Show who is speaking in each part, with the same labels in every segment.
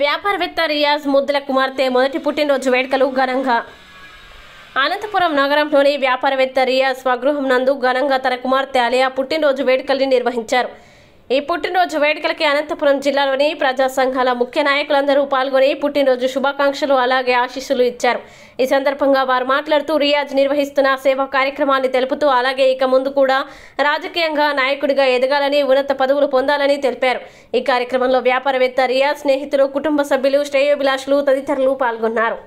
Speaker 1: వ్యాపారవేత్త రియాజ్ ముద్దుల కుమార్తె మొదటి పుట్టినరోజు వేడుకలు ఘనంగా. అనంతపురం నగరంలోని వ్యాపారవేత్త రియాజ్ స్వగృహం నందు ఘనంగా తన కుమార్తె అలియా పుట్టినరోజు వేడుకల్ని నిర్వహించారు. ఈ పుట్టినరోజు వేడుకలకి అనంతపురం జిల్లాలోని ప్రజా సంఘాల ముఖ్య నాయకులందరూ పాల్గొని పుట్టినరోజు శుభాకాంక్షలు అలాగే ఆశీస్సులు ఇచ్చారు. ఈ సందర్భంగా వారు మాట్లాడుతూ రియాజ్ నిర్వహిస్తున్న సేవా కార్యక్రమాన్ని తెలుపుతూ అలాగే ఇక ముందు కూడా రాజకీయంగా నాయకుడిగా ఎదగాలని ఉన్నత పదవులు పొందాలని తెలిపారు. ఈ కార్యక్రమంలో వ్యాపారవేత్త రియాజ్ స్నేహితులు, కుటుంబ సభ్యులు, శ్రేయోభిలాషులు తదితరులు పాల్గొన్నారు.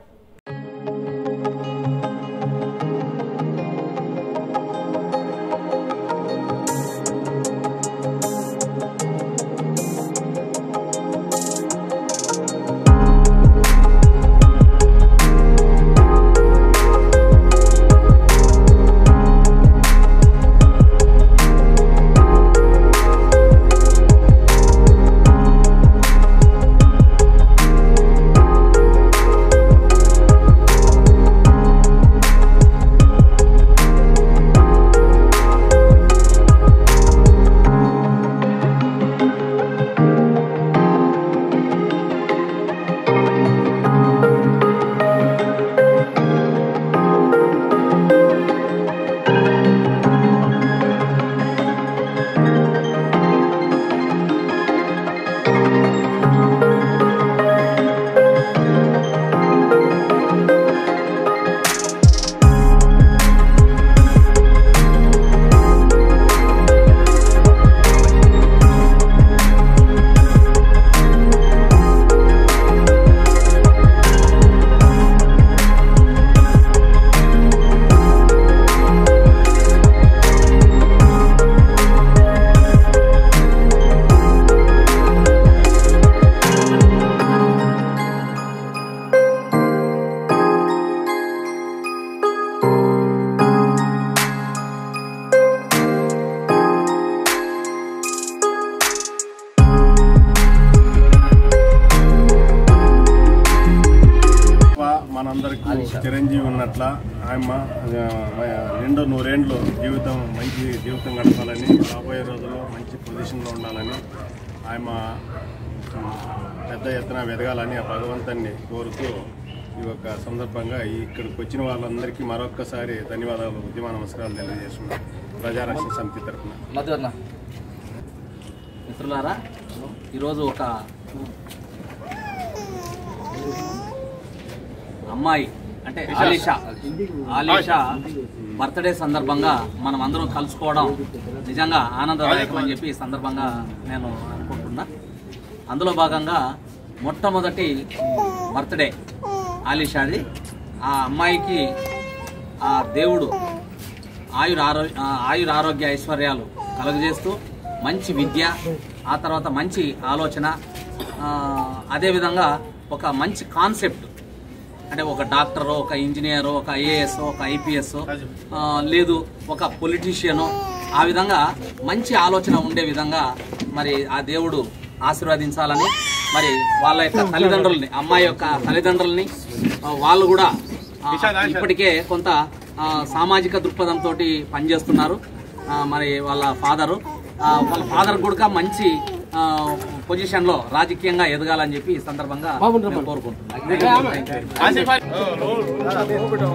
Speaker 2: మనందరికీ చిరంజీవి ఉన్నట్ల ఆయమ్మ నిండు నూరేండ్లు జీవితం మంచి జీవితం గడపాలని, రాబోయే రోజుల్లో మంచి పొజిషన్లో ఉండాలని, ఆయమ్మ పెద్ద ఎత్తున ఎదగాలని ఆ భగవంతుని కోరుతూ ఈ యొక్క సందర్భంగా ఇక్కడికి వచ్చిన వాళ్ళందరికీ మరొక్కసారి ధన్యవాదాలు, ఉద్యమ నమస్కారాలు తెలియజేస్తున్నాం ప్రజారక్షణ సమితి తరఫున.
Speaker 3: మిత్రులారా, ఈరోజు ఒక అమ్మాయి అంటే ఆలీషా బర్త్డే సందర్భంగా మనం అందరం కలుసుకోవడం నిజంగా ఆనందదాయకం అని చెప్పి ఈ సందర్భంగా నేను అనుకుంటున్నా. అందులో భాగంగా మొట్టమొదటి బర్త్డే ఆలీషాది. ఆ అమ్మాయికి ఆ దేవుడు ఆయురారోగ్య ఐశ్వర్యాలు కలుగజేస్తూ మంచి విద్య, ఆ తర్వాత మంచి ఆలోచన, అదేవిధంగా ఒక మంచి కాన్సెప్ట్ అంటే ఒక డాక్టర్, ఒక ఇంజనీర్, ఒక ఐఏఎస్, ఒక ఐపీఎస్, లేదు ఒక పొలిటీషియను, ఆ విధంగా మంచి ఆలోచన ఉండే విధంగా మరి ఆ దేవుడు ఆశీర్వదించాలని, మరి వాళ్ళ యొక్క తల్లిదండ్రులని, అమ్మాయి యొక్క తల్లిదండ్రులని, వాళ్ళు కూడా ఇప్పటికే కొంత సామాజిక దృక్పథంతో పనిచేస్తున్నారు. మరి వాళ్ళ ఫాదర్ కూడా మంచి పొజిషన్ లో రాజకీయంగా ఎదగాలని చెప్పి ఈ సందర్భంగా కోరుకుంటున్నాను.
Speaker 2: ఇప్పుడు